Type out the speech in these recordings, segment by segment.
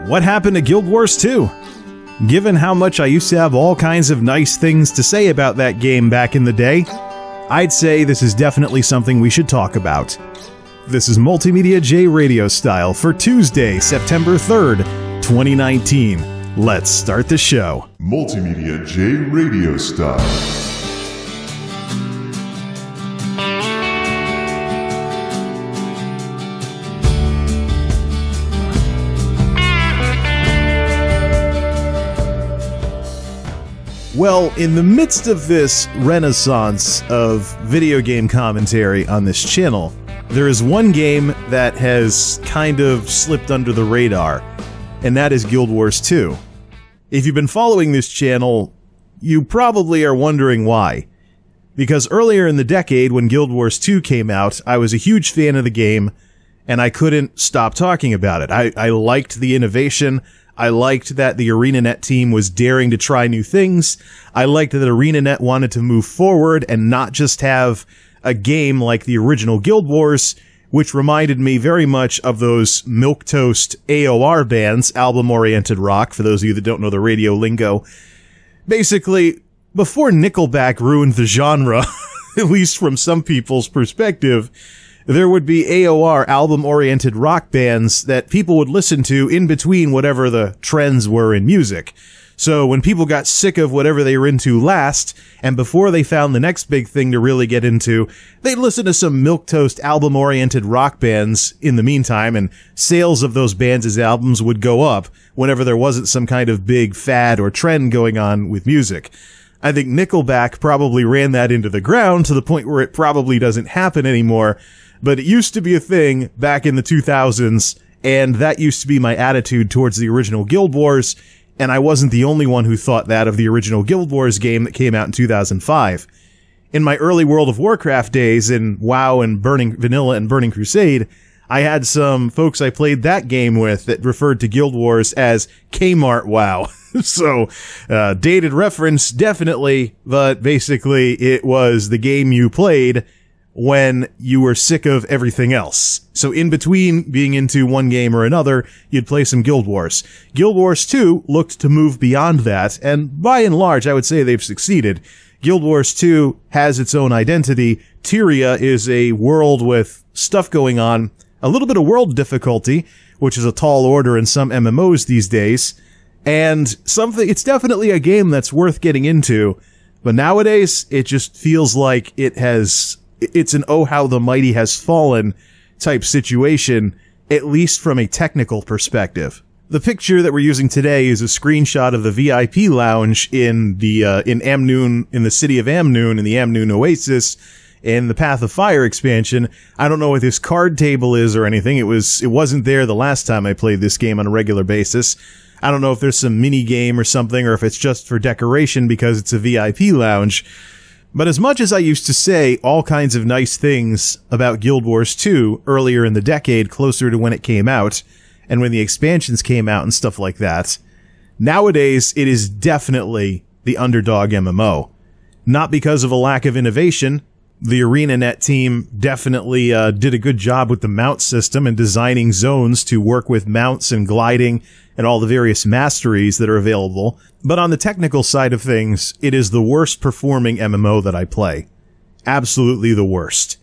What happened to Guild Wars 2? Given how much I used to have all kinds of nice things to say about that game back in the day, I'd say this is definitely something we should talk about. This is MultimediaJay Radio Style for Tuesday, September 3rd, 2019. Let's start the show. MultimediaJay Radio Style. Well, in the midst of this renaissance of video game commentary on this channel, there is one game that has kind of slipped under the radar, and that is Guild Wars 2. If you've been following this channel, you probably are wondering why. Because earlier in the decade, when Guild Wars 2 came out, I was a huge fan of the game, and I couldn't stop talking about it. I liked the innovation. I liked that the ArenaNet team was daring to try new things. I liked that ArenaNet wanted to move forward and not just have a game like the original Guild Wars, which reminded me very much of those milquetoast AOR bands, album-oriented rock, for those of you that don't know the radio lingo. Basically, before Nickelback ruined the genre, at least from some people's perspective, there would be AOR, album-oriented rock bands, that people would listen to in between whatever the trends were in music. So when people got sick of whatever they were into last, and before they found the next big thing to really get into, they'd listen to some milquetoast album-oriented rock bands in the meantime, and sales of those bands' albums would go up whenever there wasn't some kind of big fad or trend going on with music. I think Nickelback probably ran that into the ground to the point where it probably doesn't happen anymore. But it used to be a thing back in the 2000s, and that used to be my attitude towards the original Guild Wars, and I wasn't the only one who thought that of the original Guild Wars game that came out in 2005. In my early World of Warcraft days in WoW and Burning Vanilla and Burning Crusade, I had some folks I played that game with that referred to Guild Wars as Kmart WoW. So, dated reference, definitely, but basically it was the game you played when you were sick of everything else. So in between being into one game or another, you'd play some Guild Wars. Guild Wars 2 looked to move beyond that, and by and large, I would say they've succeeded. Guild Wars 2 has its own identity. Tyria is a world with stuff going on, a little bit of world difficulty, which is a tall order in some MMOs these days, and it's definitely a game that's worth getting into, but nowadays, it just feels like it's an oh how the mighty has fallen type situation, at least from a technical perspective. The picture that we're using today is a screenshot of the VIP lounge in Amnoon, in the city of Amnoon, in the Amnoon Oasis, in the Path of Fire expansion. I don't know what this card table is or anything. It wasn't there the last time I played this game on a regular basis. I don't know if there's some mini game or something, or if it's just for decoration because it's a VIP lounge. But as much as I used to say all kinds of nice things about Guild Wars 2 earlier in the decade, closer to when it came out, and when the expansions came out and stuff like that, nowadays it is definitely the underdog MMO. Not because of a lack of innovation. The ArenaNet team definitely did a good job with the mount system and designing zones to work with mounts and gliding and all the various masteries that are available. But on the technical side of things, it is the worst performing MMO that I play. Absolutely the worst.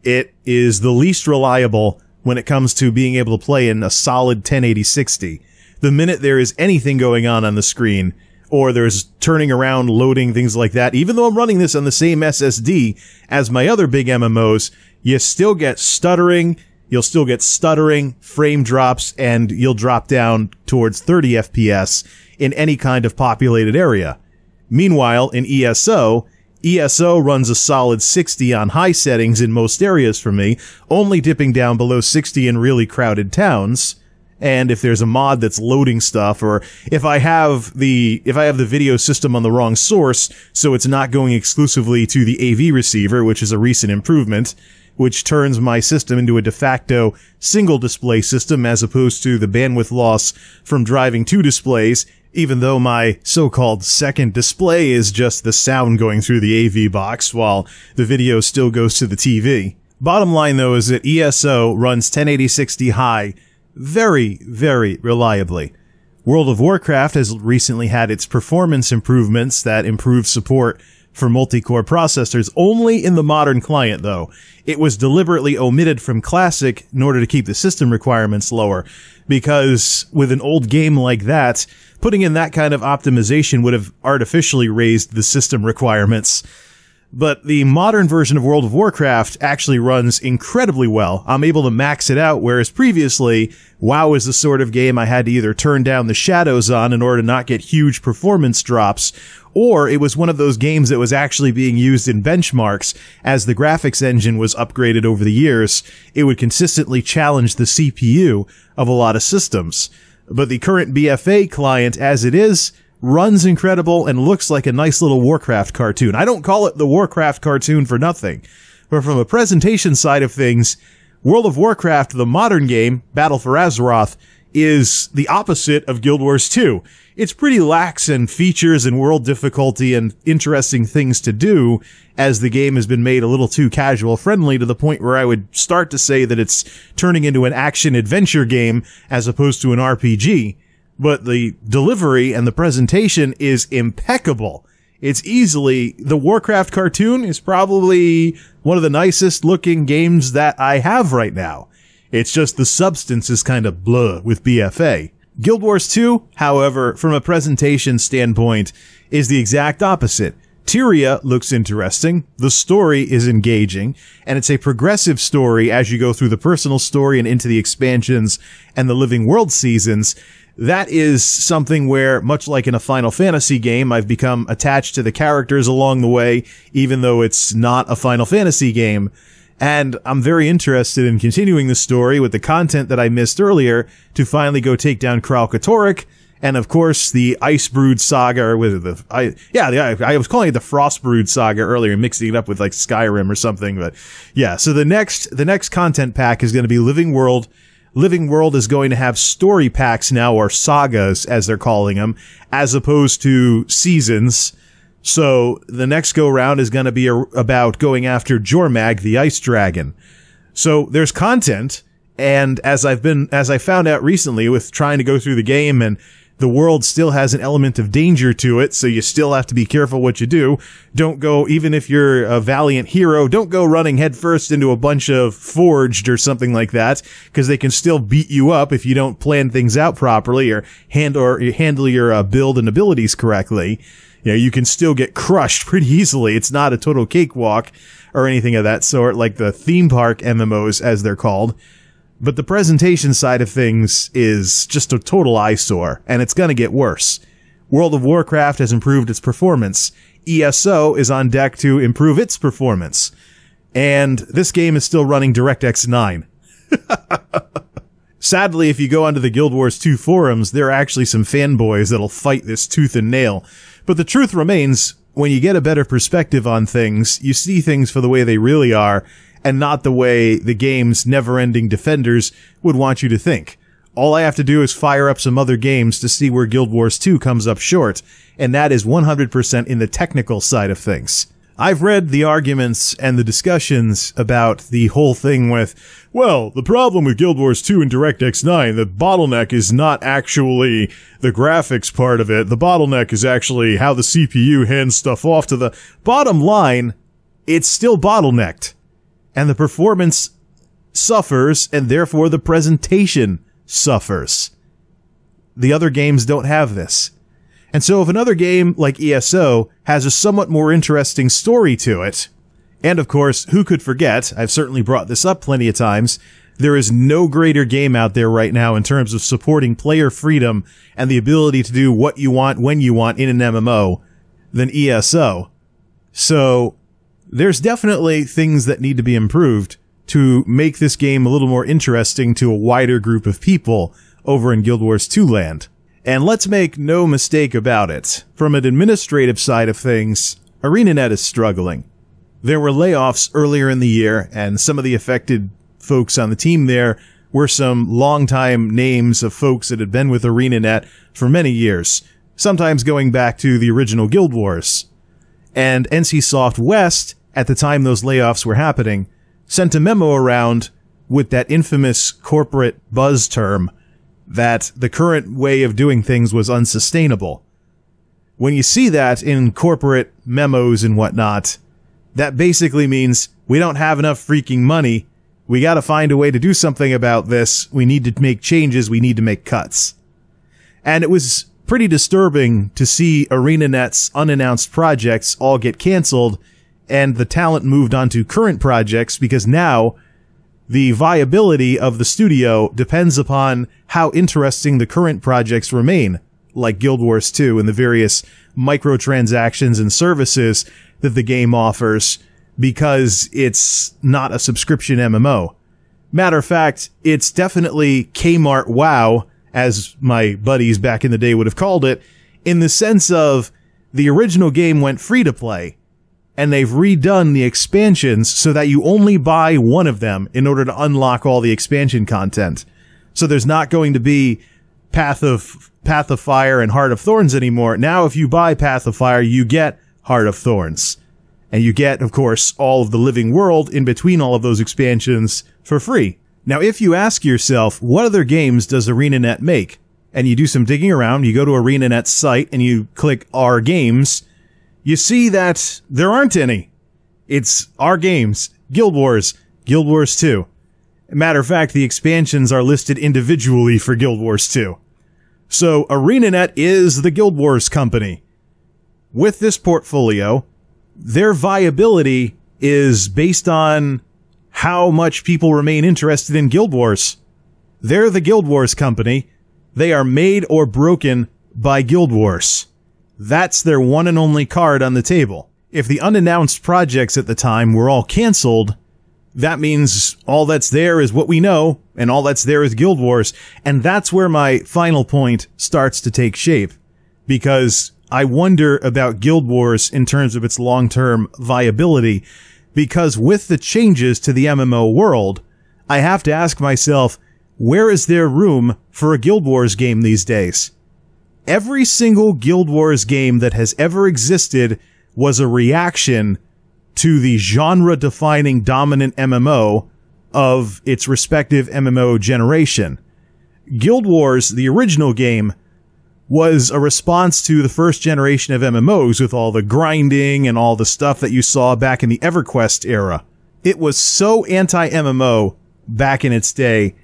It is the least reliable when it comes to being able to play in a solid 1080-60. The minute there is anything going on the screen, or there's turning around, loading, things like that, even though I'm running this on the same SSD as my other big MMOs, you still get stuttering, you'll still get stuttering, frame drops, and you'll drop down towards 30 FPS in any kind of populated area. Meanwhile, in ESO runs a solid 60 on high settings in most areas for me, only dipping down below 60 in really crowded towns. And if there's a mod that's loading stuff, or if I have the video system on the wrong source, so it's not going exclusively to the AV receiver, which is a recent improvement, which turns my system into a de facto single display system as opposed to the bandwidth loss from driving two displays, even though my so-called second display is just the sound going through the AV box while the video still goes to the TV. Bottom line, though, is that ESO runs 1080-60 high very, very reliably. World of Warcraft has recently had its performance improvements that improve support for multi-core processors only in the modern client, though. It was deliberately omitted from Classic in order to keep the system requirements lower, because with an old game like that, putting in that kind of optimization would have artificially raised the system requirements. But the modern version of World of Warcraft actually runs incredibly well. I'm able to max it out, whereas previously, WoW was the sort of game I had to either turn down the shadows on in order to not get huge performance drops, or it was one of those games that was actually being used in benchmarks. As the graphics engine was upgraded over the years, it would consistently challenge the CPU of a lot of systems. But the current BFA client, as it is, runs incredible and looks like a nice little Warcraft cartoon. I don't call it the Warcraft cartoon for nothing. But from a presentation side of things, World of Warcraft, the modern game, Battle for Azeroth, is the opposite of Guild Wars 2. It's pretty lax in features and world difficulty and interesting things to do, as the game has been made a little too casual friendly to the point where I would start to say that it's turning into an action-adventure game as opposed to an RPG. But the delivery and the presentation is impeccable. It's easily, the Warcraft cartoon is probably one of the nicest looking games that I have right now. It's just the substance is kind of blah with BFA. Guild Wars 2, however, from a presentation standpoint, is the exact opposite. Tyria looks interesting, the story is engaging, and it's a progressive story as you go through the personal story and into the expansions and the Living World seasons. That is something where, much like in a Final Fantasy game, I've become attached to the characters along the way, even though it's not a Final Fantasy game. And I'm very interested in continuing the story with the content that I missed earlier to finally go take down Kral Katorik, and of course the Icebrood Saga, or with I was calling it the Frostbrood Saga earlier, mixing it up with like Skyrim or something, but yeah, so the next content pack is going to be Living World. Living World is going to have story packs now, or sagas as they're calling them, as opposed to seasons. So the next go round is going to be about going after Jormag, the ice dragon. So there's content, and as I found out recently with trying to go through the game, and the world still has an element of danger to it, so you still have to be careful what you do. Don't go, even if you're a valiant hero, don't go running headfirst into a bunch of forged or something like that, because they can still beat you up if you don't plan things out properly or handle your build and abilities correctly. You know, you can still get crushed pretty easily. It's not a total cakewalk or anything of that sort, like the theme park MMOs, as they're called. But the presentation side of things is just a total eyesore, and it's gonna get worse. World of Warcraft has improved its performance. ESO is on deck to improve its performance. And this game is still running DirectX 9. Sadly, if you go onto the Guild Wars 2 forums, there are actually some fanboys that'll fight this tooth and nail. But the truth remains, when you get a better perspective on things, you see things for the way they really are, and not the way the game's never-ending defenders would want you to think. All I have to do is fire up some other games to see where Guild Wars 2 comes up short, and that is 100% in the technical side of things. I've read the arguments and the discussions about the whole thing with, well, the problem with Guild Wars 2 and DirectX 9, the bottleneck is not actually the graphics part of it. The bottleneck is actually how the CPU hands stuff off to the bottom line. It's still bottlenecked. And the performance suffers, and therefore the presentation suffers. The other games don't have this. And so if another game like ESO has a somewhat more interesting story to it, and of course, who could forget, I've certainly brought this up plenty of times, there is no greater game out there right now in terms of supporting player freedom and the ability to do what you want when you want in an MMO than ESO. So there's definitely things that need to be improved to make this game a little more interesting to a wider group of people over in Guild Wars 2 land. And let's make no mistake about it. From an administrative side of things, ArenaNet is struggling. There were layoffs earlier in the year, and some of the affected folks on the team there were some longtime names of folks that had been with ArenaNet for many years, sometimes going back to the original Guild Wars. And NCSoft West, at the time those layoffs were happening, sent a memo around with that infamous corporate buzz term that the current way of doing things was unsustainable. When you see that in corporate memos and whatnot, that basically means we don't have enough freaking money. We got to find a way to do something about this. We need to make changes. We need to make cuts. And it was pretty disturbing to see ArenaNet's unannounced projects all get canceled and the talent moved on to current projects, because now the viability of the studio depends upon how interesting the current projects remain, like Guild Wars 2 and the various microtransactions and services that the game offers, because it's not a subscription MMO. Matter of fact, it's definitely Kmart WoW, as my buddies back in the day would have called it, in the sense of the original game went free to play, and they've redone the expansions so that you only buy one of them in order to unlock all the expansion content. So there's not going to be Path of Fire and Heart of Thorns anymore. Now if you buy Path of Fire, you get Heart of Thorns. And you get, of course, all of the living world in between all of those expansions for free. Now, if you ask yourself, what other games does ArenaNet make? And you do some digging around, you go to ArenaNet's site and you click Our Games, you see that there aren't any. It's Our Games, Guild Wars 2. Matter of fact, the expansions are listed individually for Guild Wars 2. So ArenaNet is the Guild Wars company. With this portfolio, their viability is based on how much people remain interested in Guild Wars. They're the Guild Wars company. They are made or broken by Guild Wars. That's their one and only card on the table. If the unannounced projects at the time were all canceled, that means all that's there is what we know, and all that's there is Guild Wars. And that's where my final point starts to take shape, because I wonder about Guild Wars in terms of its long-term viability, because with the changes to the MMO world, I have to ask myself, where is there room for a Guild Wars game these days? Every single Guild Wars game that has ever existed was a reaction to the genre-defining dominant MMO of its respective MMO generation. Guild Wars, the original game, was a response to the first generation of MMOs with all the grinding and all the stuff that you saw back in the EverQuest era. It was so anti-MMO back in its day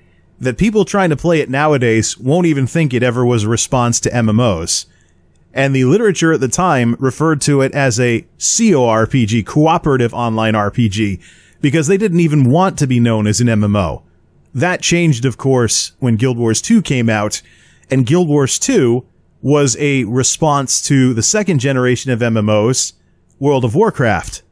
that people trying to play it nowadays won't even think it ever was a response to MMOs. And the literature at the time referred to it as a CORPG, Cooperative Online RPG, because they didn't even want to be known as an MMO. That changed, of course, when Guild Wars 2 came out, and Guild Wars 2 was a response to the second generation of MMOs, World of Warcraft.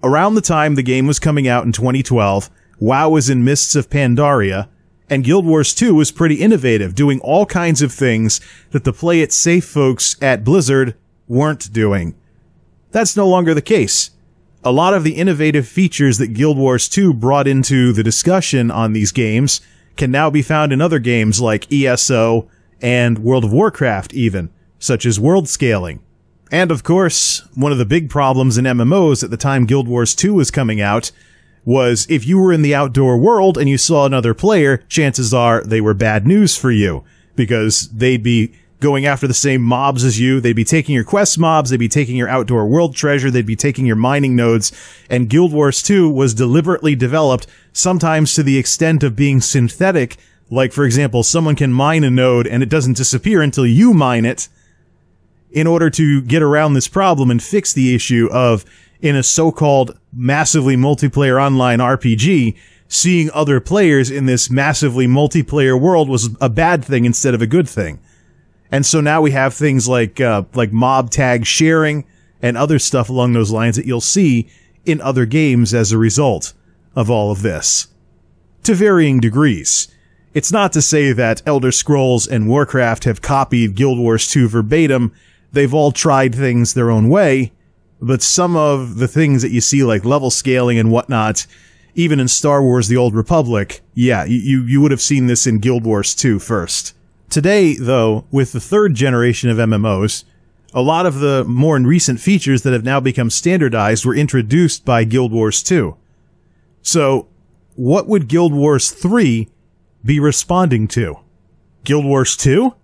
Around the time the game was coming out in 2012, WoW was in Mists of Pandaria, and Guild Wars 2 was pretty innovative, doing all kinds of things that the Play It Safe folks at Blizzard weren't doing. That's no longer the case. A lot of the innovative features that Guild Wars 2 brought into the discussion on these games can now be found in other games like ESO and World of Warcraft even, such as world scaling. And of course, one of the big problems in MMOs at the time Guild Wars 2 was coming out was if you were in the outdoor world and you saw another player, chances are they were bad news for you, because they'd be going after the same mobs as you, they'd be taking your quest mobs, they'd be taking your outdoor world treasure, they'd be taking your mining nodes, and Guild Wars 2 was deliberately developed, sometimes to the extent of being synthetic. Like, for example, someone can mine a node and it doesn't disappear until you mine it, in order to get around this problem and fix the issue of, in a so-called massively multiplayer online RPG, seeing other players in this massively multiplayer world was a bad thing instead of a good thing. And so now we have things like mob tag sharing and other stuff along those lines that you'll see in other games as a result of all of this. To varying degrees. It's not to say that Elder Scrolls and Warcraft have copied Guild Wars 2 verbatim. They've all tried things their own way, but some of the things that you see, like level scaling and whatnot, even in Star Wars The Old Republic, yeah, you would have seen this in Guild Wars 2 first. Today, though, with the third generation of MMOs, a lot of the more recent features that have now become standardized were introduced by Guild Wars 2. So, what would Guild Wars 3 be responding to? Guild Wars 2?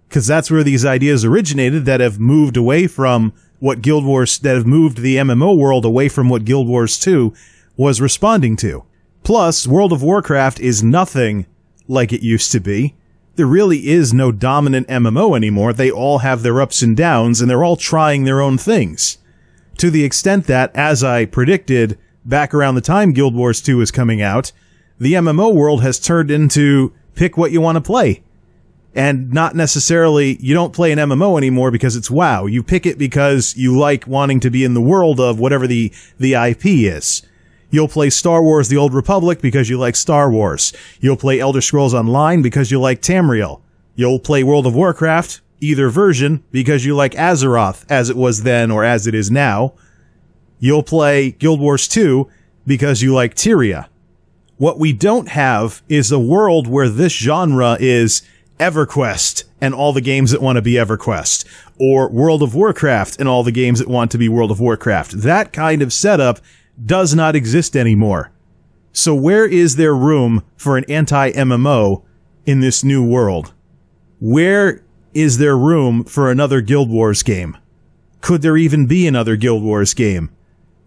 Because that's where these ideas originated that have moved away from what Guild Wars, that have moved the MMO world away from what Guild Wars 2 was responding to. Plus, World of Warcraft is nothing like it used to be. There really is no dominant MMO anymore. They all have their ups and downs, and they're all trying their own things. To the extent that, as I predicted back around the time Guild Wars 2 was coming out, the MMO world has turned into pick what you want to play. And not necessarily, you don't play an MMO anymore because it's WoW. You pick it because you like wanting to be in the world of whatever the IP is. You'll play Star Wars The Old Republic because you like Star Wars. You'll play Elder Scrolls Online because you like Tamriel. You'll play World of Warcraft, either version, because you like Azeroth, as it was then or as it is now. You'll play Guild Wars 2 because you like Tyria. What we don't have is a world where this genre is EverQuest and all the games that want to be EverQuest, or World of Warcraft and all the games that want to be World of Warcraft. That kind of setup does not exist anymore. So where is there room for an anti-MMO in this new world? Where is there room for another Guild Wars game? Could there even be another Guild Wars game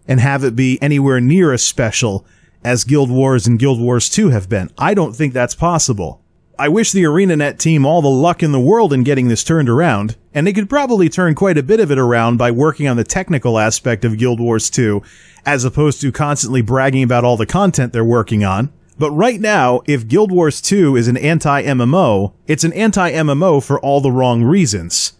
and have it be anywhere near as special as Guild Wars and Guild Wars 2 have been? I don't think that's possible. I wish the ArenaNet team all the luck in the world in getting this turned around, and they could probably turn quite a bit of it around by working on the technical aspect of Guild Wars 2, as opposed to constantly bragging about all the content they're working on. But right now, if Guild Wars 2 is an anti-MMO, it's an anti-MMO for all the wrong reasons.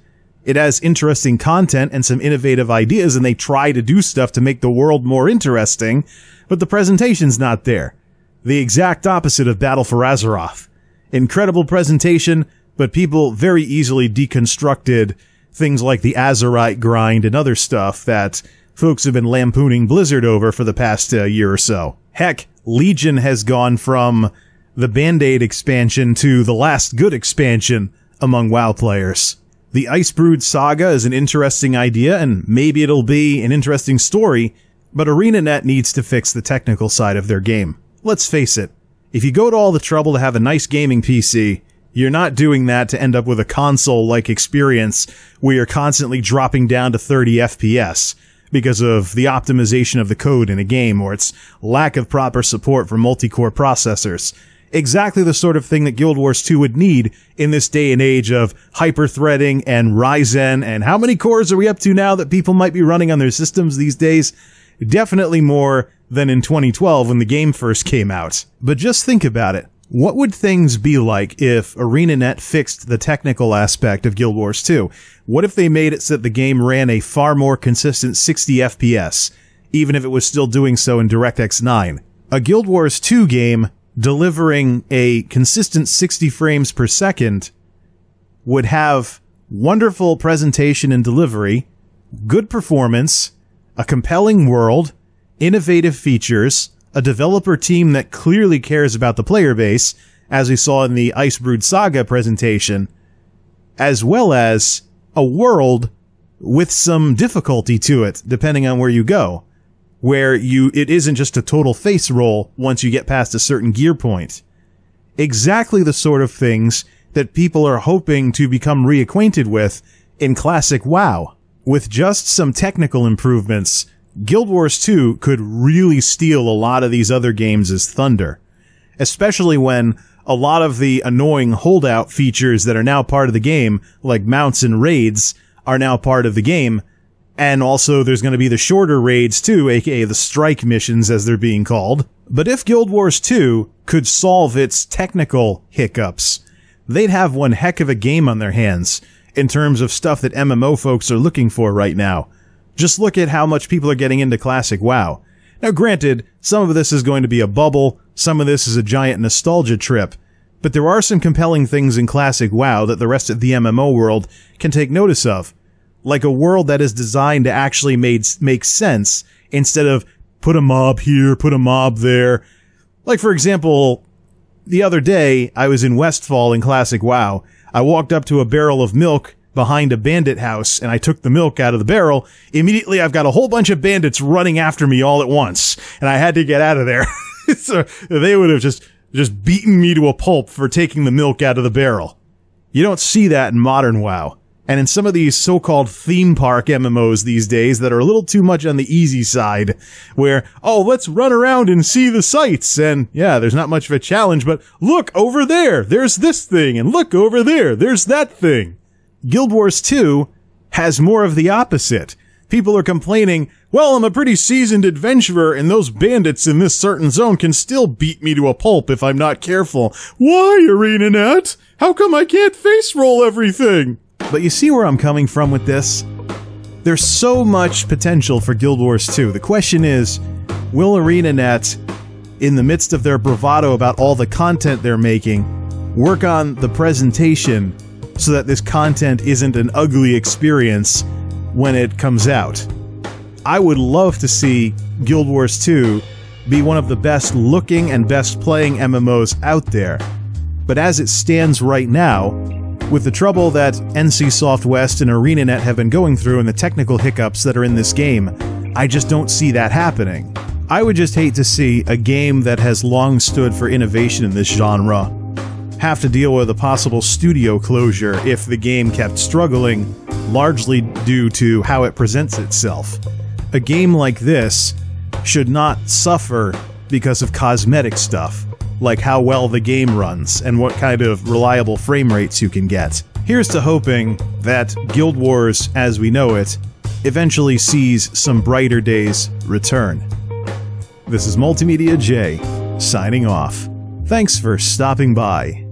It has interesting content and some innovative ideas, and they try to do stuff to make the world more interesting, but the presentation's not there. The exact opposite of Battle for Azeroth. Incredible presentation, but people very easily deconstructed things like the Azerite grind and other stuff that folks have been lampooning Blizzard over for the past year or so. Heck, Legion has gone from the Band-Aid expansion to the last good expansion among WoW players. The Icebrood Saga is an interesting idea, and maybe it'll be an interesting story, but ArenaNet needs to fix the technical side of their game. Let's face it. If you go to all the trouble to have a nice gaming PC, you're not doing that to end up with a console-like experience where you're constantly dropping down to 30 FPS because of the optimization of the code in a game or its lack of proper support for multi-core processors. Exactly the sort of thing that Guild Wars 2 would need in this day and age of hyper-threading and Ryzen, and how many cores are we up to now that people might be running on their systems these days? Definitely more than in 2012 when the game first came out. But just think about it. What would things be like if ArenaNet fixed the technical aspect of Guild Wars 2? What if they made it so that the game ran a far more consistent 60 FPS, even if it was still doing so in DirectX 9? A Guild Wars 2 game delivering a consistent 60 frames per second would have wonderful presentation and delivery, good performance, a compelling world, innovative features, a developer team that clearly cares about the player base, as we saw in the Icebrood Saga presentation, as well as a world with some difficulty to it, depending on where you go, where it isn't just a total face roll once you get past a certain gear point. Exactly the sort of things that people are hoping to become reacquainted with in classic WoW. With just some technical improvements, Guild Wars 2 could really steal a lot of these other games' thunder, especially when a lot of the annoying holdout features that are now part of the game, like mounts and raids, are now part of the game, and also there's going to be the shorter raids too, aka the strike missions as they're being called. But if Guild Wars 2 could solve its technical hiccups, they'd have one heck of a game on their hands in terms of stuff that MMO folks are looking for right now. Just look at how much people are getting into classic WoW. Now granted, some of this is going to be a bubble, some of this is a giant nostalgia trip, but there are some compelling things in classic WoW that the rest of the MMO world can take notice of. Like a world that is designed to actually make sense, instead of put a mob here, put a mob there. Like for example, the other day, I was in Westfall in classic WoW. I walked up to a barrel of milk behind a bandit house, and I took the milk out of the barrel. Immediately, I've got a whole bunch of bandits running after me all at once, and I had to get out of there. So they would have just beaten me to a pulp for taking the milk out of the barrel. You don't see that in modern WoW. And in some of these so-called theme park MMOs these days that are a little too much on the easy side, where, oh, let's run around and see the sights, and yeah, there's not much of a challenge, but look over there, there's this thing, and look over there, there's that thing. Guild Wars 2 has more of the opposite. People are complaining, well, I'm a pretty seasoned adventurer, and those bandits in this certain zone can still beat me to a pulp if I'm not careful. Why, ArenaNet? How come I can't face roll everything? But you see where I'm coming from with this? There's so much potential for Guild Wars 2. The question is, will ArenaNet, in the midst of their bravado about all the content they're making, work on the presentation so that this content isn't an ugly experience when it comes out? I would love to see Guild Wars 2 be one of the best looking and best playing MMOs out there. But as it stands right now, with the trouble that NCSoft West and ArenaNet have been going through and the technical hiccups that are in this game, I just don't see that happening. I would just hate to see a game that has long stood for innovation in this genre have to deal with a possible studio closure if the game kept struggling, largely due to how it presents itself. A game like this should not suffer because of cosmetic stuff, like how well the game runs and what kind of reliable frame rates you can get. Here's to hoping that Guild Wars, as we know it, eventually sees some brighter days return. This is MultimediaJay, signing off. Thanks for stopping by.